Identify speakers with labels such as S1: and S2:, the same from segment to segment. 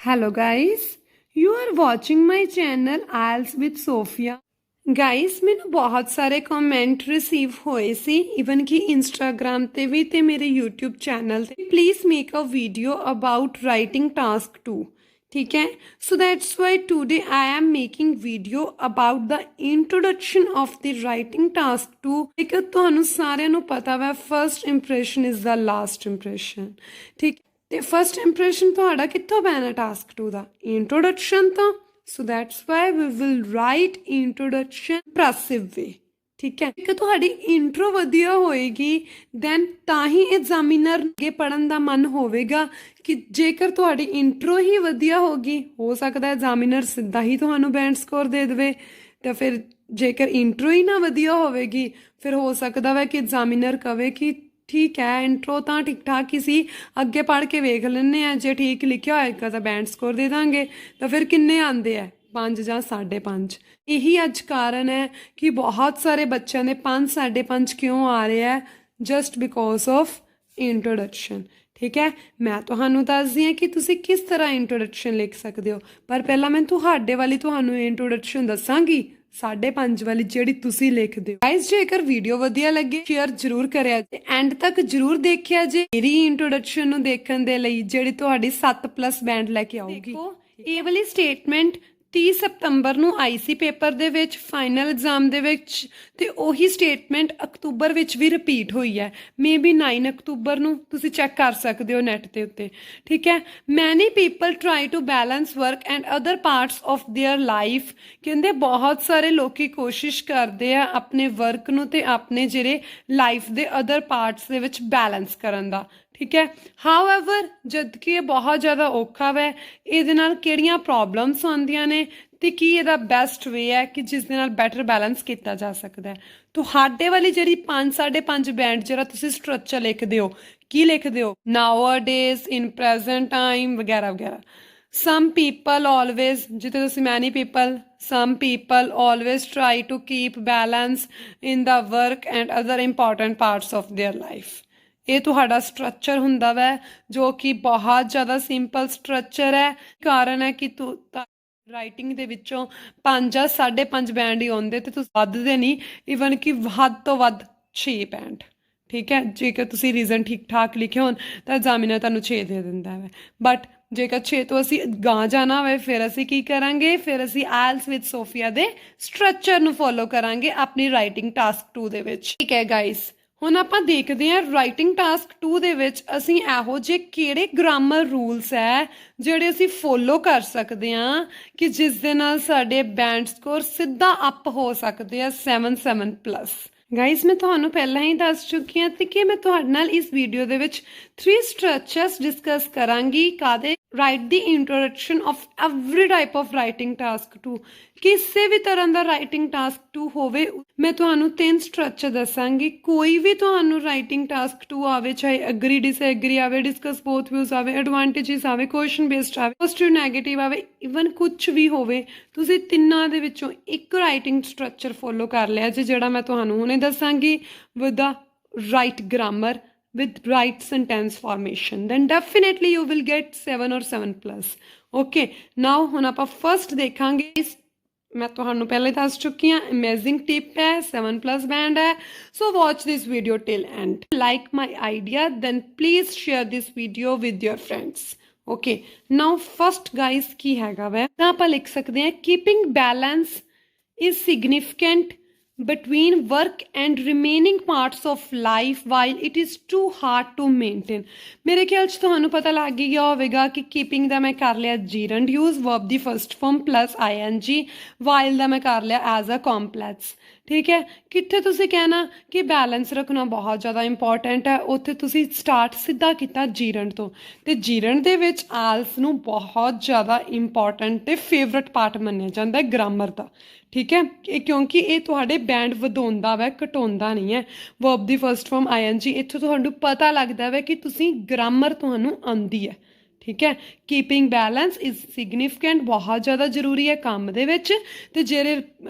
S1: Hello guys, you are watching my channel IELTS with Sophia. Guys ਮੈਨੂੰ ਬਹੁਤ ਸਾਰੇ comment receive ਹੋਏ ਸੀ even ਕਿ ਇੰਸਟਾਗ੍ਰਾਮ ਤੇ ਵੀ ਤੇ ਮੇਰੇ YouTube ਚੈਨਲ ਤੇ please make a video about writing task 2 ठीक है so that's why today I am making video about the introduction of the writing task 2 ਇੱਕ ਤੁਹਾਨੂੰ ਸਾਰਿਆਂ ਨੂੰ ਪਤਾ ਵਾ first impression is the last impression ठीक ਤੇ first impression ਤੁਹਾਡਾ ਕਿੱਥੋਂ ਪੈਣਾ task 2 ਦਾ introduction ਤੋਂ so that's why we will write introduction impressive way ठीक है कि ਤੁਹਾਡੀ ਇੰਟਰੋ ਵਧੀਆ ਹੋਏਗੀ ਦੈਨ ਤਾਂ ਹੀ ਐਗਜ਼ਾਮੀਨਰ ਅੱਗੇ ਪੜਨ ਦਾ ਮਨ ਹੋਵੇਗਾ ਕਿ ਜੇਕਰ ਤੁਹਾਡੀ ਇੰਟਰੋ ਹੀ ਵਧੀਆ ਹੋਗੀ ਹੋ ਸਕਦਾ ਐਗਜ਼ਾਮੀਨਰ ਸਿੱਧਾ ਹੀ ਤੁਹਾਨੂੰ ਬੈਂਡ ਸਕੋਰ ਦੇ ਦੇਵੇ ਤਾਂ ਫਿਰ ਜੇਕਰ ਇੰਟਰੋ ਹੀ ਨਾ ਵਧੀਆ ਹੋਵੇਗੀ ਫਿਰ ਹੋ ਸਕਦਾ ਹੈ ਕਿ ਐਗਜ਼ਾਮੀਨਰ ਕਵੇ ਕਿ ਠੀਕ ਹੈ ਇੰਟਰੋ ਤਾਂ ਠੀਕ ਠਾਕ ਹੀ ਸੀ ਅੱਗੇ ਪੜ੍ਹ ਕੇ ਵੇਖ ਲੈਂਦੇ ਆ ਜੇ ਠੀਕ ਲਿਖਿਆ ਹੋਏਗਾ ਤਾਂ ਬੈਂਡ ਸਕੋਰ ਦੇ ਦਾਂਗੇ ਤਾਂ ਫਿਰ ਕਿੰਨੇ ਆਉਂਦੇ ਆ 5 ਜਾਂ 5.5 ਇਹੀ ਅੱਜ ਕਾਰਨ ਹੈ ਕਿ ਬਹੁਤ ਸਾਰੇ ਬੱਚਿਆਂ ਦੇ 5 5.5 ਕਿਉਂ ਆ ਰਿਹਾ ਹੈ ਜਸਟ ਬਿਕੋਜ਼ ਆਫ ਇੰਟਰੋਡਕਸ਼ਨ ਠੀਕ ਹੈ ਮੈਂ ਤੁਹਾਨੂੰ ਦੱਸਦੀ ਹਾਂ ਕਿ ਤੁਸੀਂ ਕਿਸ ਤਰ੍ਹਾਂ ਇੰਟਰੋਡਕਸ਼ਨ ਲਿਖ ਸਕਦੇ ਹੋ ਪਰ ਪਹਿਲਾਂ ਮੈਂ ਤੁਹਾਡੇ ਵਾਲੀ ਤੁਹਾਨੂੰ ਇੰਟਰੋਡਕਸ਼ਨ ਦੱਸਾਂਗੀ 5.5 ਵਾਲੀ ਜਿਹੜੀ ਤੁਸੀਂ ਲਿਖਦੇ ਹੋ ਗਾਇਸ ਜੇਕਰ ਵੀਡੀਓ ਵਧੀਆ ਲੱਗੇ ਸ਼ੇਅਰ ਜ਼ਰੂਰ ਕਰਿਆ ਜੇ ਐਂਡ ਤੱਕ ਜ਼ਰੂਰ ਦੇਖਿਆ ਜੇ ਮੇਰੀ ਇੰਟਰੋਡਕਸ਼ਨ ਨੂੰ ਦੇਖਣ ਦੇ ਲਈ ਜਿਹੜੀ ਤੁਹਾਡੀ 7+ ਬੈਂਡ ਲੈ ਕੇ ਆਊਗੀ ਦੇਖੋ ਇਹ ਵਾਲੀ ਸਟੇਟਮੈਂਟ 30 ਸਤੰਬਰ ਨੂੰ ਆਈ ਸੀ ਪੇਪਰ ਦੇ ਵਿੱਚ ਫਾਈਨਲ ਐਗਜ਼ਾਮ ਦੇ ਵਿੱਚ ਤੇ ਉਹੀ ਸਟੇਟਮੈਂਟ ਅਕਤੂਬਰ ਵਿੱਚ ਵੀ ਰਿਪੀਟ ਹੋਈ ਹੈ ਮੇਬੀ 9 ਅਕਤੂਬਰ ਨੂੰ ਤੁਸੀਂ ਚੈੱਕ ਕਰ ਸਕਦੇ ਹੋ ਨੈਟ ਦੇ ਉੱਤੇ ਠੀਕ ਹੈ many people try to balance work and other parts of their life ਕਹਿੰਦੇ ਬਹੁਤ ਸਾਰੇ ਲੋਕੀ ਕੋਸ਼ਿਸ਼ ਕਰਦੇ ਆ ਆਪਣੇ ਵਰਕ ਨੂੰ ਤੇ ਆਪਣੇ ਜਿਹੜੇ ਲਾਈਫ ਦੇ ਅਦਰ ਪਾਰਟਸ ਦੇ ਵਿੱਚ ਬੈਲੈਂਸ ਕਰਨ ਦਾ ਠੀਕ ਹੈ ਹਾਊਐਵਰ ਜਦ ਕਿ ਇਹ ਬਹੁਤ ਜ਼ਿਆਦਾ ਔਖਾ ਹੈ ਇਹਦੇ ਨਾਲ ਕਿਹੜੀਆਂ ਪ੍ਰੋਬਲਮਸ ਆਉਂਦੀਆਂ ਨੇ ਤੇ ਕੀ ਇਹਦਾ ਬੈਸਟ ਵੇ ਹੈ ਕਿ ਜਿਸ ਦੇ ਨਾਲ ਬੈਟਰ ਬੈਲੈਂਸ ਕੀਤਾ ਜਾ ਸਕਦਾ ਹੈ ਤੁਹਾਡੇ ਵਾਲੀ ਜਿਹੜੀ 5 5.5 ਬੈਂਡ ਜਿਹੜਾ ਤੁਸੀਂ ਸਟਰਕਚਰ ਲਿਖਦੇ ਹੋ ਕੀ ਲਿਖਦੇ ਹੋ ਨਾਊਅਡੇਜ਼ ਇਨ ਪ੍ਰੈਜ਼ੈਂਟ ਟਾਈਮ ਵਗੈਰਾ ਵਗੈਰਾ some people always ਜਿੱਥੇ ਤੁਸੀਂ many people some people always try to keep balance in the work and other important parts of their life ਇਹ ਤੁਹਾਡਾ ਸਟਰਕਚਰ ਹੁੰਦਾ ਵੈ ਜੋ ਕਿ ਬਹੁਤ ਜ਼ਿਆਦਾ ਸਿੰਪਲ ਸਟਰਕਚਰ ਹੈ ਕਾਰਨ ਹੈ ਕਿ ਰਾਈਟਿੰਗ ਦੇ ਵਿੱਚੋਂ 5 ਜਾਂ 5.5 ਬੈਂਡ ਹੀ ਆਉਂਦੇ ਤੇ ਤੁਸੀਂ ਵੱਧਦੇ ਨਹੀਂ ਈਵਨ ਕਿ ਵੱਧ ਤੋਂ ਵੱਧ 6 ਬੈਂਡ ਠੀਕ ਹੈ ਜੇਕਰ ਤੁਸੀਂ ਰੀਜ਼ਨ ਠੀਕ ਠਾਕ ਲਿਖੇ ਹੋਣ ਤਾਂ ਐਗਜ਼ਾਮੀਨਰ ਤੁਹਾਨੂੰ 6 ਦੇ ਦਿੰਦਾ ਹੈ ਬਟ ਜੇਕਰ 6 ਤੋਂ ਅਸੀਂ ਗਾਂ ਜਾਣਾ ਹੋਵੇ ਫਿਰ ਅਸੀਂ ਕੀ ਕਰਾਂਗੇ ਫਿਰ ਅਸੀਂ IELTS ਵਿਦ ਸੋਫੀਆ ਦੇ ਸਟਰਕਚਰ ਨੂੰ ਫੋਲੋ ਕਰਾਂਗੇ ਆਪਣੀ ਰਾਈਟਿੰਗ ਟਾਸਕ 2 ਦੇ ਵਿੱਚ ਠੀਕ ਹੈ ਗਾਇਸ ਹੁਣ ਆਪਾਂ ਦੇਖਦੇ ਹਾਂ ਰਾਈਟਿੰਗ ਟਾਸਕ 2 ਦੇ ਵਿੱਚ ਅਸੀਂ ਇਹੋ ਜਿਹੇ ਕਿਹੜੇ ਗ੍ਰਾਮਰ ਰੂਲਸ ਹੈ ਜਿਹੜੇ ਅਸੀਂ ਫੋਲੋ ਕਰ ਸਕਦੇ ਹਾਂ ਕਿ ਜਿਸ ਦੇ ਨਾਲ ਸਾਡੇ ਬੈਂਡ ਸਕੋਰ ਸਿੱਧਾ ਅਪ ਹੋ ਸਕਦੇ ਆ 7+। ਗਾਇਸ ਮੈਂ ਤੁਹਾਨੂੰ ਪਹਿਲਾਂ ਹੀ ਦੱਸ ਚੁੱਕੀ ਹਾਂ ਤੇ ਕਿ ਮੈਂ ਤੁਹਾਡੇ ਨਾਲ ਇਸ ਵੀਡੀਓ ਦੇ ਵਿੱਚ 3 ਸਟਰਕਚਰਸ ਡਿਸਕਸ ਕਰਾਂਗੀ ਕਾਦੇ right the introduction of every type of writing task 2 ਕਿਸੇ ਵੀ ਤਰ੍ਹਾਂ ਦਾ ਰਾਈਟਿੰਗ ਟਾਸਕ 2 ਹੋਵੇ ਮੈਂ ਤੁਹਾਨੂੰ 3 ਸਟਰਕਚਰ ਦੱਸਾਂਗੀ ਕੋਈ ਵੀ ਤੁਹਾਨੂੰ ਰਾਈਟਿੰਗ ਟਾਸਕ 2 ਆਵੇ ਚਾਹੇ ਐਗਰੀ ਡਿਸਐਗਰੀ ਆਵੇ ਡਿਸਕਸ ਬੋਥ ਵਿਊਜ਼ ਆਵੇ ਐਡਵਾਂਟੇਜਸ ਆਵੇ ਕੁਐਸਚਨ ਬੇਸਡ ਆਵੇ ਪੋਜ਼ਿਟਿਵ ਨੈਗੇਟਿਵ ਆਵੇ ਇਵਨ ਕੁਝ ਵੀ ਹੋਵੇ ਤੁਸੀਂ ਤਿੰਨਾਂ ਦੇ ਵਿੱਚੋਂ ਇੱਕ ਰਾਈਟਿੰਗ ਸਟਰਕਚਰ ਫੋਲੋ ਕਰ ਲਿਆ ਜੇ ਜਿਹੜਾ ਮੈਂ ਤੁਹਾਨੂੰ ਹੁਣੇ ਦੱਸਾਂਗੀ with the right grammar with right sentence formation then definitely you will get 7 or 7+। okay now ਹੁਣ ਆਪਾਂ first ਦੇਖਾਂਗੇ ਮੈਂ ਤੁਹਾਨੂੰ ਪਹਿਲੇ ਦੱਸ ਚੁੱਕੀ ਹਾਂ amazing tip ਹੈ 7+ band ਹੈ so watch this video till end like my idea then please share this video with your friends okay now first guys ਕੀ ਹੈਗਾ ਵੈ ਤਾਂ ਆਪਾਂ ਲਿਖ ਸਕਦੇ ਹਾਂ keeping balance is significant between work and remaining parts of life while it is too hard to maintain ਮੇਰੇ ਖਿਆਲ 'ਚ ਤੁਹਾਨੂੰ ਪਤਾ ਲੱਗ ਹੀ ਗਿਆ ਹੋਵੇਗਾ ਕਿ ਕੀਪਿੰਗ ਦਾ ਮੈਂ ਕਰ ਲਿਆ ਜੀਰੰਡ ਯੂਜ਼ ਵਰਬ ਦੀ first form plus ing while ਦਾ ਮੈਂ ਕਰ ਲਿਆ ਐਜ਼ ਅ ਕੰਪਲੈਕਸ ਠੀਕ ਹੈ ਕਿੱਥੇ ਤੁਸੀਂ ਕਹਿਣਾ ਕਿ ਬੈਲੈਂਸ ਰੱਖਣਾ ਬਹੁਤ ਜ਼ਿਆਦਾ ਇੰਪੋਰਟੈਂਟ ਹੈ ਉੱਥੇ ਤੁਸੀਂ ਸਟਾਰਟ ਸਿੱਧਾ ਕੀਤਾ ਜੀਰੰਡ ਤੋਂ ਤੇ ਜੀਰੰਡ ਦੇ ਵਿੱਚ ਆਲਸ ਨੂੰ ਬਹੁਤ ਜ਼ਿਆਦਾ ਇੰਪੋਰਟੈਂਟ ਤੇ ਫੇਵਰਟ ਪਾਰਟ ਮੰਨਿਆ ਜਾਂਦਾ ਹੈ ਗ੍ਰਾਮਰ ਦਾ ਠੀਕ ਹੈ ਕਿਉਂਕਿ ਇਹ ਤੁਹਾਡੇ ਬੈਂਡ ਵਧਾਉਂਦਾ ਵੈ ਘਟਾਉਂਦਾ ਨਹੀਂ ਹੈ ਵਰਬ ਦੀ ਫਸਟ ਫਾਰਮ ing ਇੱਥੋਂ ਤੁਹਾਨੂੰ ਪਤਾ ਲੱਗਦਾ ਵੈ ਕਿ ਤੁਸੀਂ ਗ੍ਰਾਮਰ ਤੁਹਾਨੂੰ ਆਉਂਦੀ ਹੈ ਠੀਕ ਹੈ ਕੀਪਿੰਗ ਬੈਲੈਂਸ ਇਜ਼ ਸਿਗਨੀਫਿਕੈਂਟ ਬਹੁਤ ਜ਼ਿਆਦਾ ਜ਼ਰੂਰੀ ਹੈ ਕੰਮ ਦੇ ਵਿੱਚ ਤੇ ਜਿਹੜੇ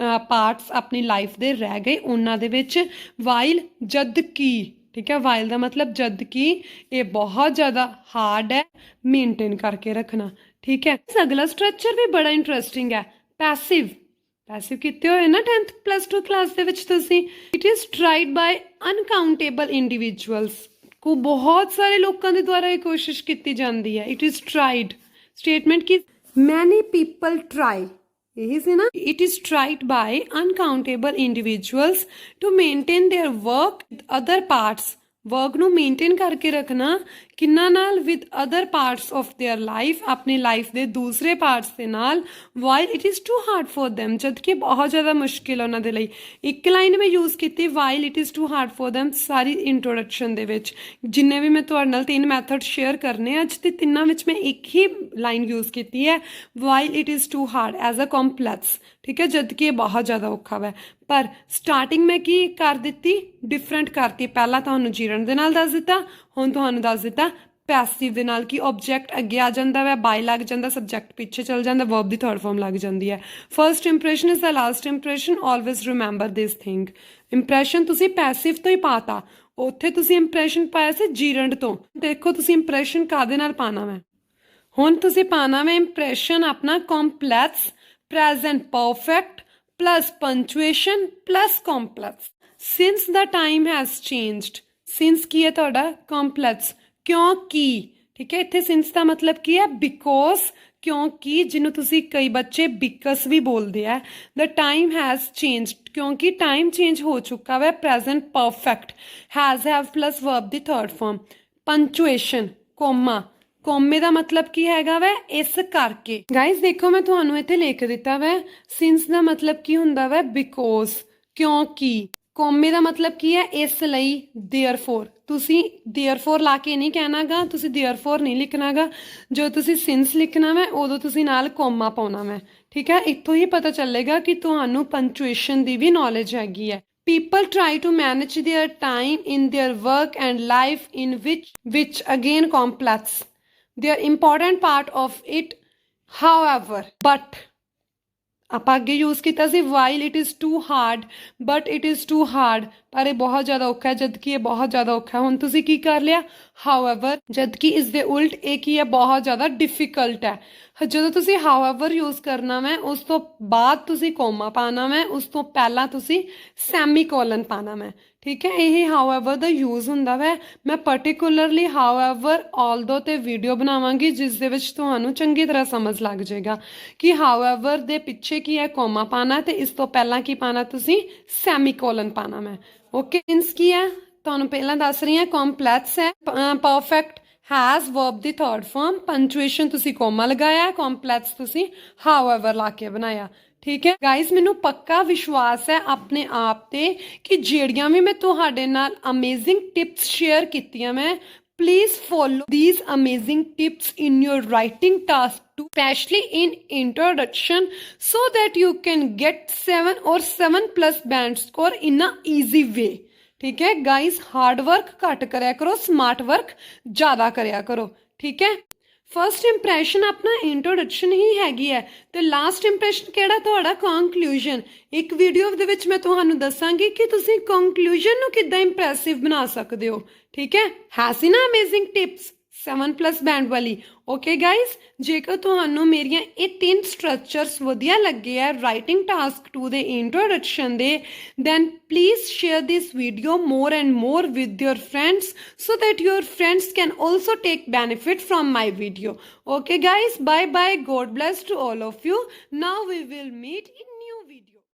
S1: ਪਾਰਟਸ ਆਪਣੀ ਲਾਈਫ ਦੇ ਰਹਿ ਗਏ ਉਹਨਾਂ ਦੇ ਵਿੱਚ ਵਾਈਲ ਜਦ ਕੀ ठीक है। वाइल का मतलब जद कि ये बहुत ज़्यादा हार्ड है मेनटेन करके रखना। ठीक है। अगला स्ट्रक्चर भी बड़ा इंटरेस्टिंग है, पैसिव। पैसिव कीते होए ना 10th +2 क्लास ਦੇ ਵਿੱਚ ਤੁਸੀਂ। It is tried ਬਾय uncountable individuals, को बहुत सारे लोगों के द्वारा ये कोशिश की जाती है। इट इज़ ट्राइड स्टेटमेंट की मैनी पीपल ट्राई, यही से ना। It is tried by uncountable individuals to maintain their work with other parts, work ਨੂੰ ਮੇਨਟੇਨ ਕਰਕੇ ਰੱਖਣਾ ਕਿੰਨਾ ਨਾਲ, with other parts of their life, ਆਪਣੀ ਲਾਈਫ ਦੇ ਦੂਸਰੇ ਪਾਰਟਸ ਦੇ ਨਾਲ। While it is too hard for them, ਜਦ ਕਿ ਬਹੁਤ ਜ਼ਿਆਦਾ ਮੁਸ਼ਕਿਲ ਉਹਨਾਂ ਦੇ ਲਈ। ਇੱਕ ਲਾਈਨ ਮੈਂ ਯੂਜ਼ ਕੀਤੀ, while it is too hard for them, ਸਾਰੀ ਇੰਟਰੋਡਕਸ਼ਨ ਦੇ ਵਿੱਚ। ਜਿੰਨੇ ਵੀ ਮੈਂ ਤੁਹਾਡੇ ਨਾਲ 3 ਮੈਥਡ ਸ਼ੇਅਰ ਕਰਨੇ ਅੱਜ, ਤੇ ਤਿੰਨਾਂ ਵਿੱਚ ਮੈਂ ਇੱਕ ਹੀ ਲਾਈਨ ਯੂਜ਼ ਕੀਤੀ ਹੈ, while it is too hard as a complex, ਠੀਕ ਹੈ, ਜਦ ਕਿ ਇਹ ਬਹੁਤ ਜ਼ਿਆਦਾ ਔਖਾ ਵਾ। ਪਰ ਸਟਾਰਟਿੰਗ ਮੈਂ ਕੀ ਕਰ ਦਿੱਤੀ, ਡਿਫਰੈਂਟ ਕਰਤੀ। ਪਹਿਲਾਂ ਤੁਹਾਨੂੰ ਜੀਰਨ ਦੇ ਨਾਲ ਦੱਸ ਦਿੱਤਾ, ਹੁਣ ਤੁਹਾਨੂੰ ਦੱਸ ਦਿੱਤਾ ਪੈਸਿਵ ਦੇ ਨਾਲ, ਕਿ ਆਬਜੈਕਟ ਅੱਗੇ ਆ ਜਾਂਦਾ ਵਾ, ਬਾਈ ਲੱਗ ਜਾਂਦਾ, ਸਬਜੈਕਟ ਪਿੱਛੇ ਚੱਲ ਜਾਂਦਾ, ਵਰਬ ਦੀ ਥਰਡ ਫਾਰਮ ਲੱਗ ਜਾਂਦੀ ਹੈ। First impression is the last impression, always remember this thing. Impression ਤੁਸੀਂ ਪੈਸਿਵ ਤੋਂ ਹੀ ਪਾਤਾ, ਉੱਥੇ ਤੁਸੀਂ ਇੰਪ੍ਰੈਸ਼ਨ ਪਾਇਆ ਸੀ ਜੀਰੰਡ ਤੋਂ। ਦੇਖੋ ਤੁਸੀਂ ਇੰਪ੍ਰੈਸ਼ਨ ਕਾਹਦੇ ਨਾਲ ਪਾਣਾ ਵਾ, ਹੁਣ ਤੁਸੀਂ ਪਾਣਾ ਵਾ ਇੰਪ੍ਰੈਸ਼ਨ ਆਪਣਾ complex present perfect plus punctuation plus complex। since the time has changed, since ਕੀ ਹੈ ਤੁਹਾਡਾ complex, ਕਿਉਂਕਿ, ਠੀਕ ਹੈ। ਇੱਥੇ since ਦਾ ਮਤਲਬ ਕੀ ਹੈ, because, ਕਿਉਂਕਿ, ਜਿਹਨੂੰ ਤੁਸੀਂ ਕਈ ਬੱਚੇ because ਵੀ ਬੋਲਦੇ ਆ। the time has changed, ਕਿਉਂਕਿ time change ਹੋ ਚੁੱਕਾ ਵਾ। present perfect, has have plus verb the third form। punctuation, comma, ਕੋਮੇ ਦਾ ਮਤਲਬ ਕੀ ਹੈਗਾ ਵੈ, ਇਸ ਕਰਕੇ। ਗਾਇਜ਼ ਦੇਖੋ ਮੈਂ ਤੁਹਾਨੂੰ ਇੱਥੇ ਲਿਖ ਦਿੱਤਾ ਵੈ, ਸਿੰਸ ਦਾ ਮਤਲਬ ਕੀ ਹੁੰਦਾ ਵੈ, ਬਿਕੋਜ਼, ਕਿਉਂਕਿ। ਕੋਮੇ ਦਾ ਮਤਲਬ ਕੀ ਹੈ, ਇਸ ਲਈ, ਦੇਅਰਫੋਰ। ਤੁਸੀਂ ਦੇਅਰਫੋਰ ਲਾ ਕੇ ਨਹੀਂ ਕਹਿਣਾਗਾ, ਤੁਸੀਂ ਦੇਅਰਫੋਰ ਨਹੀਂ ਲਿਖਣਾਗਾ। ਜੋ ਤੁਸੀਂ ਸਿੰਸ ਲਿਖਣਾ ਵੈ ਉਦੋਂ ਤੁਸੀਂ ਨਾਲ ਕੋਮਾ ਪਾਉਣਾ ਵੈ, ਠੀਕ ਹੈ। ਇੱਥੋਂ ਹੀ ਪਤਾ ਚੱਲੇਗਾ ਕਿ ਤੁਹਾਨੂੰ ਪੰਚੁਏਸ਼ਨ ਦੀ ਵੀ ਨੌਲੇਜ ਹੈਗੀ ਹੈ। People try to manage their time in their work and life in which again complex, they are important part of it, however, but ਆਪਾਂ ਅੱਗੇ ਯੂਜ਼ ਕੀਤਾ ਸੀ while it is too hard, but it is too hard, ਪਰ ਇਹ ਬਹੁਤ ਜ਼ਿਆਦਾ ਔਖਾ ਹੈ, ਜਦ ਕਿ ਇਹ ਬਹੁਤ ਜ਼ਿਆਦਾ ਔਖਾ ਹੈ। ਹੁਣ ਤੁਸੀਂ ਕੀ ਕਰ ਲਿਆ, ਹਾਊਐਵਰ, ਜਦ ਕਿ ਇਸ ਦੇ ਉਲਟ ਇਹ ਕੀ ਹੈ, ਬਹੁਤ ਜ਼ਿਆਦਾ ਡਿਫਿਕਲਟ ਹੈ। ਜਦੋਂ ਤੁਸੀਂ ਹਾਊਐਵਰ ਯੂਜ਼ ਕਰਨਾ ਵੈ, ਉਸ ਤੋਂ ਬਾਅਦ ਤੁਸੀਂ ਕੋਮਾ ਪਾਉਣਾ ਵੈ, ਉਸ ਤੋਂ ਪਹਿਲਾਂ ਤੁਸੀਂ ਸੈਮੀਕੋਲਨ ਪਾਉਣਾ ਵੈ, ਠੀਕ ਹੈ। ਇਹ ਹਾਊਐਵਰ ਦਾ ਯੂਜ਼ ਹੁੰਦਾ ਵੈ। ਮੈਂ ਪਰਟੀਕੂਲਰਲੀ ਹਾਊਐਵਰ ਆਲਦੋ ਤੇ ਵੀਡੀਓ ਬਣਾਵਾਂਗੀ, ਜਿਸ ਦੇ ਵਿੱਚ ਤੁਹਾਨੂੰ ਚੰਗੀ ਤਰ੍ਹਾਂ ਸਮਝ ਲੱਗ ਜਾਏਗਾ ਕਿ ਹਾਊਐਵਰ ਦੇ ਪਿੱਛੇ ਕੀ ਹੈ, ਕੋਮਾ ਪਾਣਾ, ਤੇ ਇਸ ਤੋਂ ਪਹਿਲਾਂ ਕੀ ਪਾਣਾ, ਤੁਸੀਂ ਸੈਮੀਕੋਲਨ ਪਾਣਾ ਮੈਂ। ਓਕੇ, ਸਿੰਸ ਕੀ ਹੈ ਤੁਹਾਨੂੰ ਪਹਿਲਾਂ ਦੱਸ ਰਹੀ ਹਾਂ, ਕੰਪਲੈਕਸ ਹੈ, perfect, has verb the third form, punctuation ਤੁਸੀਂ ਕੋਮਾ ਲਗਾਇਆ, ਕੰਪਲੈਕਸ ਤੁਸੀਂ ਹਾਊਐਵਰ ਲਾ ਕੇ ਬਣਾਇਆ, ਠੀਕ ਹੈ। ਗਾਇਜ਼ ਮੈਨੂੰ ਪੱਕਾ ਵਿਸ਼ਵਾਸ ਹੈ ਆਪਣੇ ਆਪ ਤੇ ਕਿ ਜਿਹੜੀਆਂ ਵੀ ਮੈਂ ਤੁਹਾਡੇ ਨਾਲ ਅਮੇਜ਼ਿੰਗ ਟਿਪਸ ਸ਼ੇਅਰ ਕੀਤੀਆਂ ਮੈਂ, please follow these amazing tips in your writing task too, especially in introduction, so that you can get 7 or 7+ band score in a easy way, ठीक है। गाइस हार्ड वर्क घट करया करो, smart work ज़्यादा करया करो, ठीक है। फर्स्ट इंप्रैशन अपना इंट्रोडक्शन ही हैगी है, तो लास्ट इंप्रैशन केड़ा तुहाडा कंक्लूजन। एक वीडियो दे विच मैं तुहानू दसांगी कि तुसीं कंक्लूजन नू किद्दां इंप्रैसिव बना सकदे हो, ठीक है सी ना अमेजिंग टिप्स 7+ बैंड वाली। ओके गाइज, जेकर तुहानू मेरिया ये 3 स्ट्रक्चर्स वधिया लगे है writing task 2 they introduction they, then please share this video more and more with your friends, so that your friends can also take benefit from my video. Okay guys, bye bye, God bless to all of you. Now we will meet in